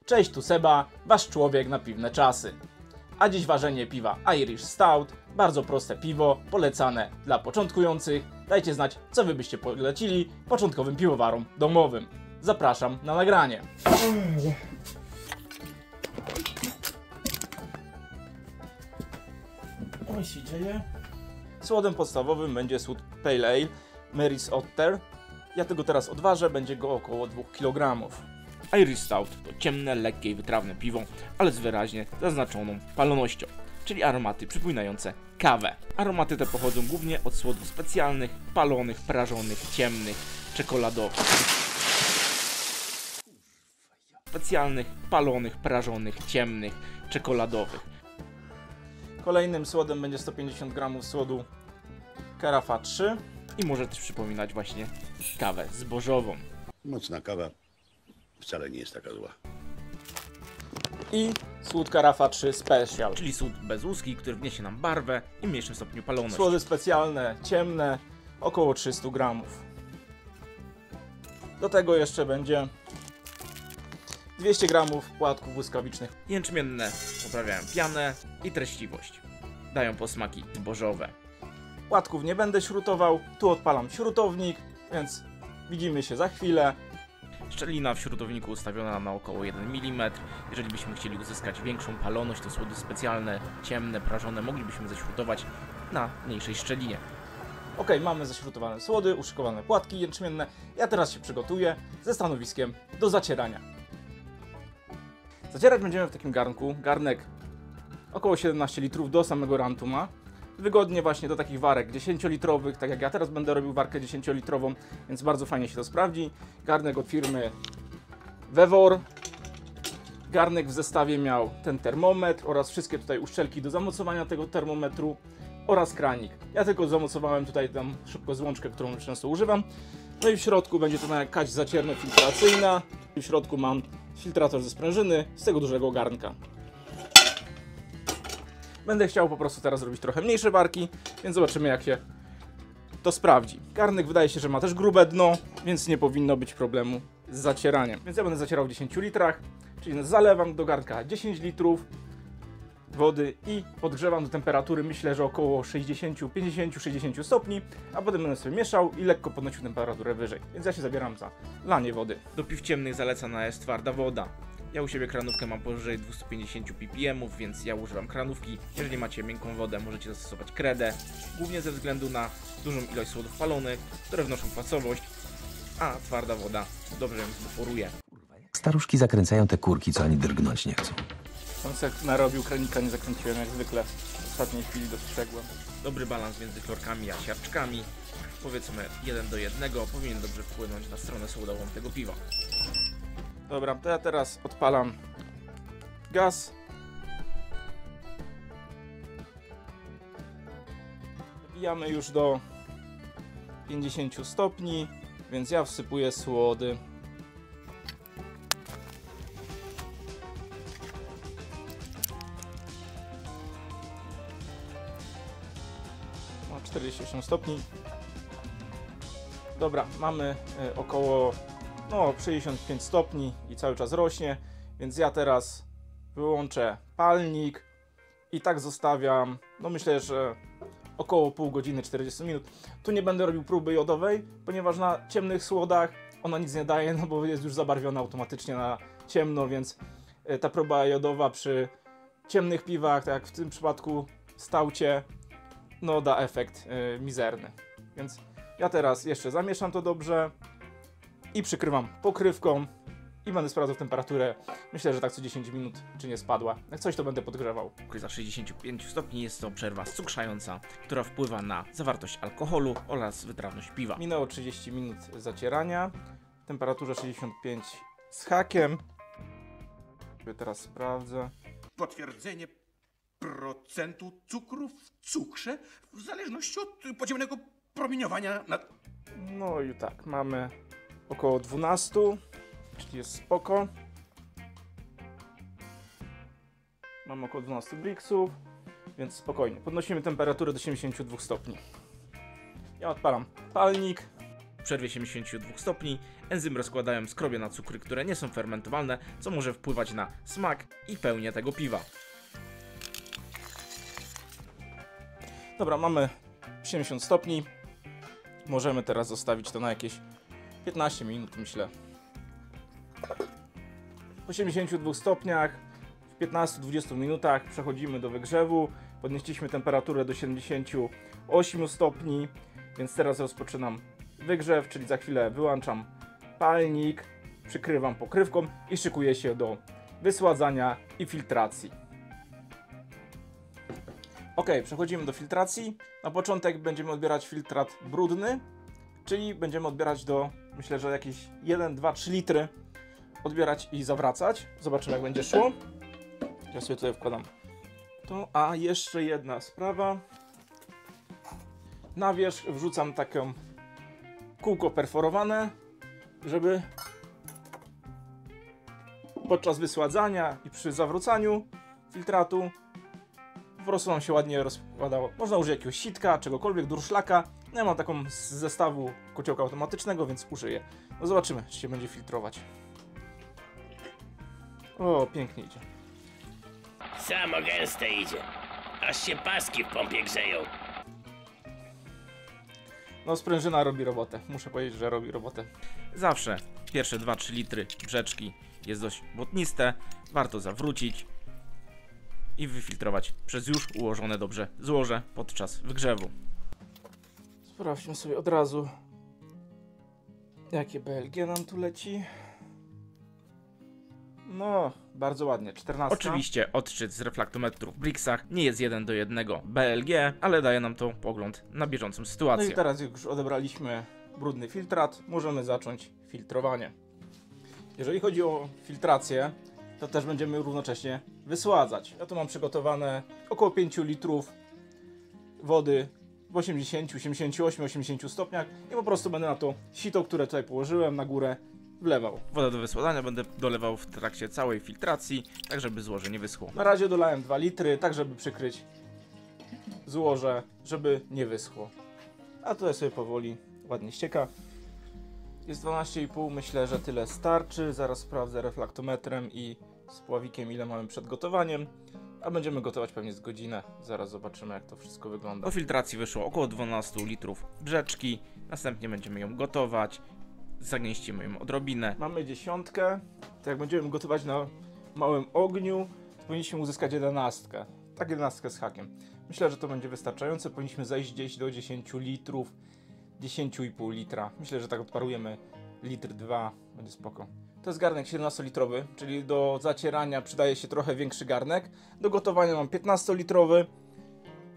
Cześć, tu Seba, wasz człowiek na piwne czasy. A dziś ważenie piwa Irish Stout, bardzo proste piwo, polecane dla początkujących. Dajcie znać, co wy byście polecili początkowym piwowarom domowym. Zapraszam na nagranie. Co się dzieje? Słodem podstawowym będzie słód Pale Ale Mary's Otter. Ja tego teraz odważę, będzie go około 2 kg. Irish Stout to ciemne, lekkie i wytrawne piwo, ale z wyraźnie zaznaczoną palonością, czyli aromaty przypominające kawę. Aromaty te pochodzą głównie od słodów specjalnych, palonych, prażonych, ciemnych, czekoladowych. Specjalnych, palonych, prażonych, ciemnych, czekoladowych. Kolejnym słodem będzie 150 g słodu Carafa 3 i może też przypominać właśnie kawę zbożową. Mocna kawa wcale nie jest taka zła. I słód Carafa 3 Special, czyli słód bez łuski, który wniesie nam barwę i w mniejszym stopniu paloność. Słody specjalne, ciemne, około 300 g. Do tego jeszcze będzie 200 g płatków błyskawicznych. Jęczmienne poprawiają pianę i treściwość. Dają posmaki zbożowe. Płatków nie będę śrutował, tu odpalam śrutownik, więc widzimy się za chwilę. Szczelina w śrutowniku ustawiona na około 1 mm. Jeżeli byśmy chcieli uzyskać większą paloność, to słody specjalne, ciemne, prażone moglibyśmy zaśrutować na mniejszej szczelinie. Ok, mamy zaśrutowane słody, uszykowane płatki jęczmienne. Ja teraz się przygotuję ze stanowiskiem do zacierania. Zacierać będziemy w takim garnku. Garnek około 17 litrów do samego rantu ma. Wygodnie właśnie do takich warek 10-litrowych, tak jak ja teraz będę robił warkę 10-litrową, więc bardzo fajnie się to sprawdzi. Garnek od firmy Vevor. Garnek w zestawie miał ten termometr oraz wszystkie tutaj uszczelki do zamocowania tego termometru oraz kranik. Ja tylko zamocowałem tutaj tam szybko złączkę, którą często używam. No i w środku będzie to jakaś zacierno-filtracyjna. W środku mam filtrator ze sprężyny z tego dużego garnka. Będę chciał po prostu teraz zrobić trochę mniejsze warki, więc zobaczymy, jak się to sprawdzi. Garnek wydaje się, że ma też grube dno, więc nie powinno być problemu z zacieraniem. Więc ja będę zacierał w 10 litrach, czyli zalewam do garnka 10 litrów wody i podgrzewam do temperatury, myślę, że około 60, 50, 60 stopni, a potem będę sobie mieszał i lekko podnosił temperaturę wyżej. Więc ja się zabieram za lanie wody. Do piw ciemnych zalecana jest twarda woda. Ja u siebie kranówkę mam powyżej 250 ppm, więc ja używam kranówki. Jeżeli macie miękką wodę, możecie zastosować kredę, głównie ze względu na dużą ilość słodów palonych, które wnoszą kwasowość, a twarda woda dobrze ją zbuforuje. Staruszki zakręcają te kurki, co ani drgnąć nie chcą. On se narobił, kranika nie zakręciłem jak zwykle. W ostatniej chwili dostrzegłem. Dobry balans między chlorkami a siarczkami, powiedzmy 1:1, powinien dobrze wpłynąć na stronę słodową tego piwa. Dobra, to ja teraz odpalam gaz. Dobijamy już do 50 stopni, więc ja wsypuję słody. Ma 48 stopni. Dobra, mamy około 65 stopni i cały czas rośnie, więc ja teraz wyłączę palnik i tak zostawiam, myślę, że około pół godziny, 40 minut. Tu nie będę robił próby jodowej, ponieważ na ciemnych słodach ona nic nie daje, bo jest już zabarwiona automatycznie na ciemno, więc ta próba jodowa przy ciemnych piwach, tak jak w tym przypadku staucie, da efekt mizerny. Więc ja teraz jeszcze zamieszam to dobrze i przykrywam pokrywką i będę sprawdzał temperaturę. Myślę, że tak co 10 minut, czy nie spadła. Jak coś, to będę podgrzewał. Za 65 stopni jest to przerwa cukrzająca, która wpływa na zawartość alkoholu oraz wytrawność piwa. Minęło 30 minut zacierania. W temperaturze 65 z hakiem. Teraz sprawdzę. Potwierdzenie procentu cukru w cukrze w zależności od podziemnego promieniowania na... No i tak, mamy około 12, czyli jest spoko. Mamy około 12 bliksów, więc spokojnie. Podnosimy temperaturę do 72 stopni. Ja odpalam palnik W przerwie 72 stopni enzymy rozkładają skrobię na cukry, które nie są fermentowalne, co może wpływać na smak i pełnię tego piwa. Dobra, mamy 70 stopni. Możemy teraz zostawić to na jakieś 15 minut, myślę. Po 82 stopniach, w 15-20 minutach przechodzimy do wygrzewu. Podnieśliśmy temperaturę do 78 stopni, więc teraz rozpoczynam wygrzew, czyli za chwilę wyłączam palnik, przykrywam pokrywką i szykuję się do wysładzania i filtracji. Ok, przechodzimy do filtracji. Na początek będziemy odbierać filtrat brudny, czyli będziemy odbierać do, myślę, że jakieś 1, 2, 3 litry odbierać i zawracać. Zobaczymy, jak będzie szło. Ja sobie tutaj wkładam to. A jeszcze jedna sprawa. Na wierzch wrzucam taką kółko perforowane, żeby podczas wysładzania i przy zawrócaniu filtratu po prostu nam się ładnie rozkładało. Można użyć jakiegoś sitka, czegokolwiek, durszlaka. No ja mam taką z zestawu kociołka automatycznego, więc użyję. No zobaczymy, czy się będzie filtrować. O, pięknie idzie. Samo gęste idzie. Aż się paski w pompie grzeją. No sprężyna robi robotę. Muszę powiedzieć, że robi robotę. Zawsze pierwsze 2-3 litry brzeczki jest dość błotniste. Warto zawrócić i wyfiltrować przez już ułożone dobrze złoże podczas wygrzewu. Sprawdźmy sobie od razu, jakie BLG nam tu leci. No, bardzo ładnie, 14. Oczywiście odczyt z reflaktometru w Brixach nie jest 1:1 BLG, ale daje nam to pogląd na bieżącą sytuację. No i teraz, jak już odebraliśmy brudny filtrat, możemy zacząć filtrowanie. Jeżeli chodzi o filtrację, to też będziemy równocześnie wysładzać. Ja tu mam przygotowane około 5 litrów wody w 80, 78, 80 stopniach i po prostu będę na to sito, które tutaj położyłem na górę, wlewał. Wodę do wysładzania będę dolewał w trakcie całej filtracji, tak żeby złoże nie wyschło. Na razie dolałem 2 litry, tak żeby przykryć złoże, żeby nie wyschło. A tutaj sobie powoli ładnie ścieka. Jest 12,5, myślę, że tyle starczy. Zaraz sprawdzę reflaktometrem i spławikiem, ile mamy przed gotowaniem. A będziemy gotować pewnie z godzinę. Zaraz zobaczymy, jak to wszystko wygląda. Do filtracji wyszło około 12 litrów brzeczki. Następnie będziemy ją gotować. Zagęścimy ją odrobinę. Mamy 10. To jak będziemy gotować na małym ogniu, to powinniśmy uzyskać 11. Tak, 11 z hakiem. Myślę, że to będzie wystarczające. Powinniśmy zejść gdzieś do 10 litrów. 10,5 litra. Myślę, że tak odparujemy litr 2. Będzie spoko. To jest garnek 17-litrowy, czyli do zacierania przydaje się trochę większy garnek. Do gotowania mam 15-litrowy.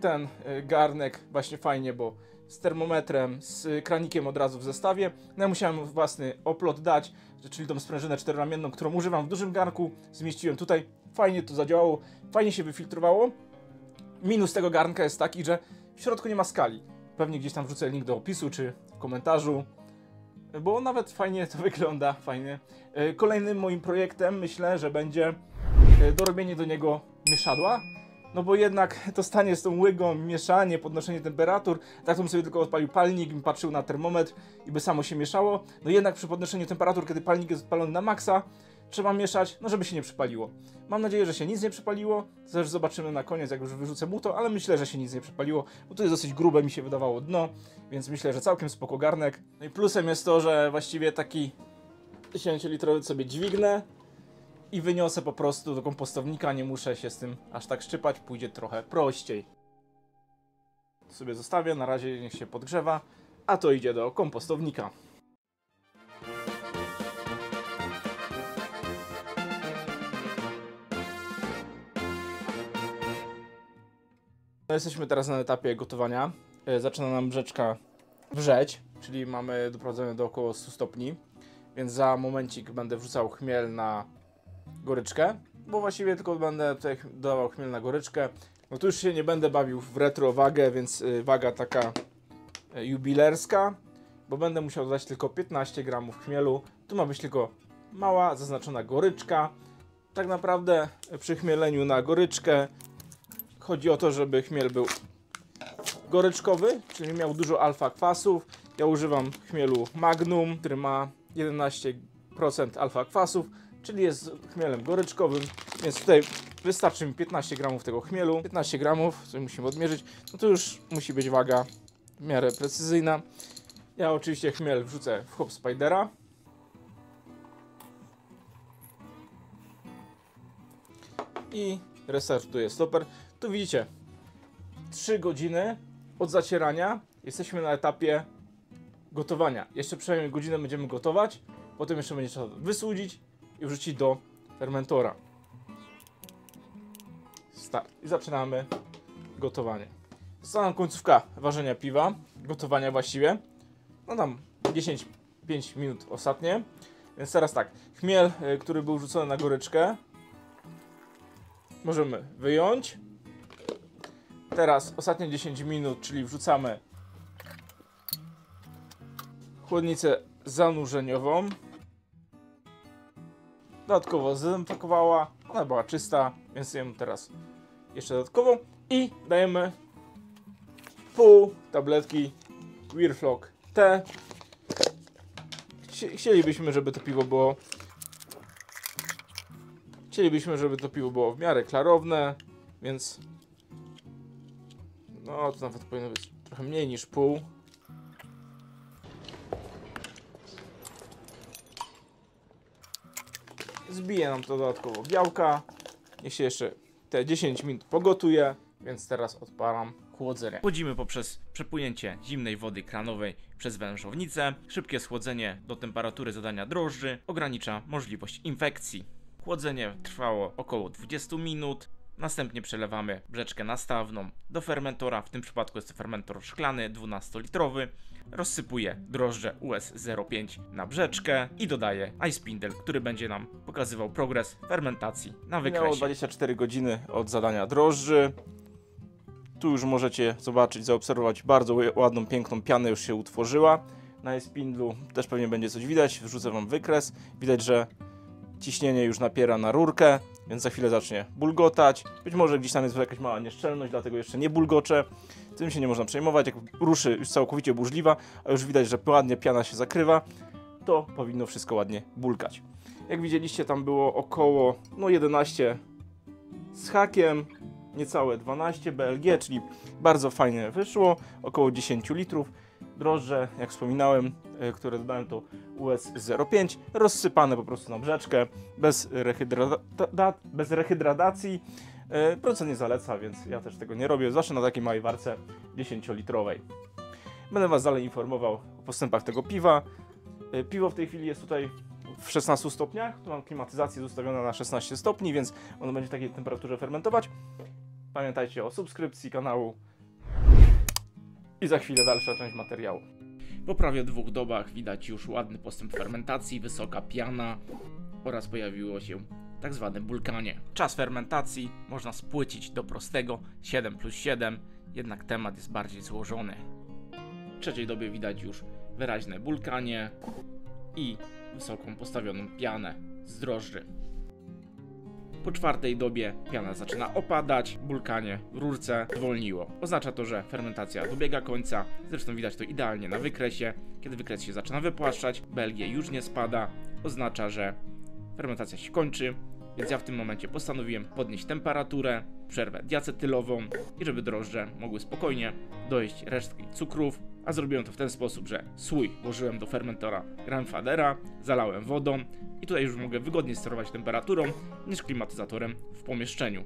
Ten garnek właśnie fajnie, bo z termometrem, z kranikiem od razu w zestawie. No ja musiałem własny oplot dać, czyli tą sprężynę 4-ramienną, którą używam w dużym garnku. Zmieściłem tutaj. Fajnie to zadziałało. Fajnie się wyfiltrowało. Minus tego garnka jest taki, że w środku nie ma skali. Pewnie gdzieś tam wrzucę link do opisu czy w komentarzu, bo nawet fajnie to wygląda, fajnie. Kolejnym moim projektem myślę, że będzie dorobienie do niego mieszadła, no bo jednak to stanie z tą łygą, mieszanie, podnoszenie temperatur, tak to bym sobie tylko odpalił palnik, bym patrzył na termometr i by samo się mieszało. No jednak przy podnoszeniu temperatur, kiedy palnik jest odpalony na maksa, trzeba mieszać, no żeby się nie przypaliło. Mam nadzieję, że się nic nie przypaliło, też zobaczymy na koniec, jak już wyrzucę buto, ale myślę, że się nic nie przypaliło, bo tu jest dosyć grube, mi się wydawało dno, więc myślę, że całkiem spoko garnek. No i plusem jest to, że właściwie taki 10-litrowy sobie dźwignę i wyniosę po prostu do kompostownika, nie muszę się z tym aż tak szczypać, pójdzie trochę prościej. Sobie zostawię, na razie niech się podgrzewa, a to idzie do kompostownika. No jesteśmy teraz na etapie gotowania. Zaczyna nam brzeczka wrzeć, czyli mamy doprowadzone do około 100 stopni, więc za momencik będę wrzucał chmiel na goryczkę, bo właściwie tylko będę tutaj dawał chmiel na goryczkę. No tu już się nie będę bawił w retro wagę, więc waga taka jubilerska, bo będę musiał dodać tylko 15 gramów chmielu. Tu ma być tylko mała zaznaczona goryczka. Tak naprawdę przy chmieleniu na goryczkę chodzi o to, żeby chmiel był goryczkowy, czyli miał dużo alfa kwasów Ja używam chmielu Magnum, który ma 11% alfa kwasów, czyli jest chmielem goryczkowym, więc tutaj wystarczy mi 15 gramów tego chmielu. 15 gramów, co musimy odmierzyć, no to już musi być waga w miarę precyzyjna. Ja oczywiście chmiel wrzucę w hop spidera. I restartuję stoper. Tu widzicie, 3 godziny od zacierania jesteśmy na etapie gotowania. Jeszcze przynajmniej godzinę będziemy gotować, potem jeszcze będzie trzeba wysłudzić i wrzucić do fermentora. Start. I zaczynamy gotowanie. Została nam końcówka ważenia piwa, gotowania właściwie. No tam 10-5 minut ostatnie. Więc teraz tak, chmiel, który był rzucony na goryczkę, możemy wyjąć. Teraz ostatnie 10 minut, czyli wrzucamy chłodnicę zanurzeniową. Dodatkowo zdezynfekowała, ona była czysta, więc ją teraz jeszcze dodatkowo. I dajemy pół tabletki Weirflock T. Chcielibyśmy, żeby to piwo było w miarę klarowne, więc no to nawet powinno być trochę mniej niż pół. Zbije nam to dodatkowo białka. Niech się jeszcze te 10 minut pogotuje, więc teraz odpalam chłodzenie. Chłodzimy poprzez przepłynięcie zimnej wody kranowej przez wężownicę. Szybkie schłodzenie do temperatury zadania drożdży ogranicza możliwość infekcji. Chłodzenie trwało około 20 minut. Następnie przelewamy brzeczkę nastawną do fermentora. W tym przypadku jest to fermentor szklany 12-litrowy. Rozsypuję drożdże US05 na brzeczkę i dodaję ice spindle, który będzie nam pokazywał progres fermentacji na wykresie. Minęło 24 godziny od zadania drożdży. Tu już możecie zobaczyć, zaobserwować bardzo ładną, piękną pianę już się utworzyła. Na ice spindlu też pewnie będzie coś widać. Wrzucę wam wykres. Widać, że ciśnienie już napiera na rurkę, więc za chwilę zacznie bulgotać. Być może gdzieś tam jest jakaś mała nieszczelność, dlatego jeszcze nie bulgocze. Tym się nie można przejmować. Jak ruszy już całkowicie burzliwa, a już widać, że ładnie piana się zakrywa, to powinno wszystko ładnie bulkać. Jak widzieliście, tam było około 11 z hakiem, niecałe 12 BLG, czyli bardzo fajnie wyszło, około 10 litrów. Drożdże, jak wspominałem, które dodałem, to US05, rozsypane po prostu na brzeczkę, bez rehydratacji. Procent nie zaleca, więc ja też tego nie robię, zwłaszcza na takiej małej warce 10-litrowej. Będę was dalej informował o postępach tego piwa. Piwo w tej chwili jest tutaj w 16 stopniach, tu mam klimatyzację ustawioną na 16 stopni, więc ono będzie w takiej temperaturze fermentować. Pamiętajcie o subskrypcji kanału. I za chwilę dalsza część materiału. Po prawie 2 dobach widać już ładny postęp fermentacji, wysoka piana oraz pojawiło się tak zwane bulkanie. Czas fermentacji można spłycić do prostego 7+7, jednak temat jest bardziej złożony. W trzeciej dobie widać już wyraźne bulkanie i wysoką postawioną pianę z drożdży. Po 4. dobie piana zaczyna opadać, bulkanie w rurce zwolniło. Oznacza to, że fermentacja dobiega końca, zresztą widać to idealnie na wykresie. Kiedy wykres się zaczyna wypłaszczać, BLG już nie spada, oznacza, że fermentacja się kończy, więc ja w tym momencie postanowiłem podnieść temperaturę, przerwę diacetylową i żeby drożdże mogły spokojnie dojść resztki cukrów, a zrobiłem to w ten sposób, że słój włożyłem do fermentora Grandfathera, zalałem wodą i tutaj już mogę wygodnie sterować temperaturą niż klimatyzatorem w pomieszczeniu.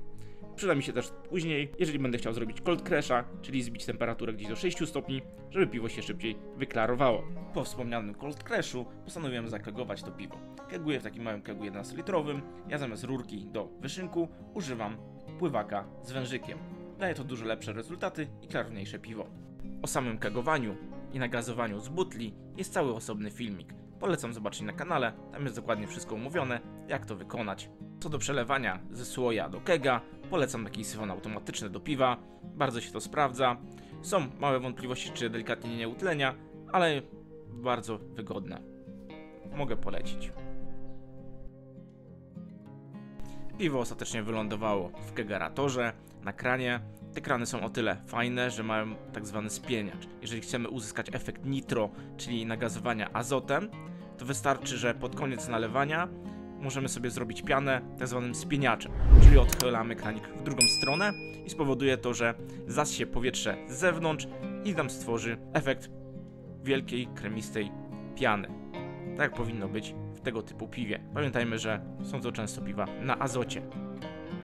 Przyda mi się też później, jeżeli będę chciał zrobić cold crash'a, czyli zbić temperaturę gdzieś do 6 stopni, żeby piwo się szybciej wyklarowało. Po wspomnianym cold crash'u postanowiłem zakegować to piwo. Keguję w takim małym kegu 11-litrowym. Ja zamiast rurki do wyszynku używam pływaka z wężykiem. Daje to dużo lepsze rezultaty i klarowniejsze piwo. O samym kegowaniu i nagazowaniu z butli jest cały osobny filmik. Polecam zobaczyć na kanale, tam jest dokładnie wszystko omówione, jak to wykonać. Co do przelewania ze słoja do kega, polecam taki syfon automatyczny do piwa, bardzo się to sprawdza. Są małe wątpliwości, czy delikatnie nie utlenia, ale bardzo wygodne. Mogę polecić. Piwo ostatecznie wylądowało w kegeratorze, na kranie te krany są o tyle fajne, że mają tak zwany spieniacz. Jeżeli chcemy uzyskać efekt nitro, czyli nagazowania azotem, to wystarczy, że pod koniec nalewania możemy sobie zrobić pianę tak zwanym spieniaczem, czyli odchylamy kranik w drugą stronę i spowoduje to, że zasie powietrze z zewnątrz i nam stworzy efekt wielkiej, kremistej piany. Tak jak powinno być w tego typu piwie. Pamiętajmy, że są to często piwa na azocie.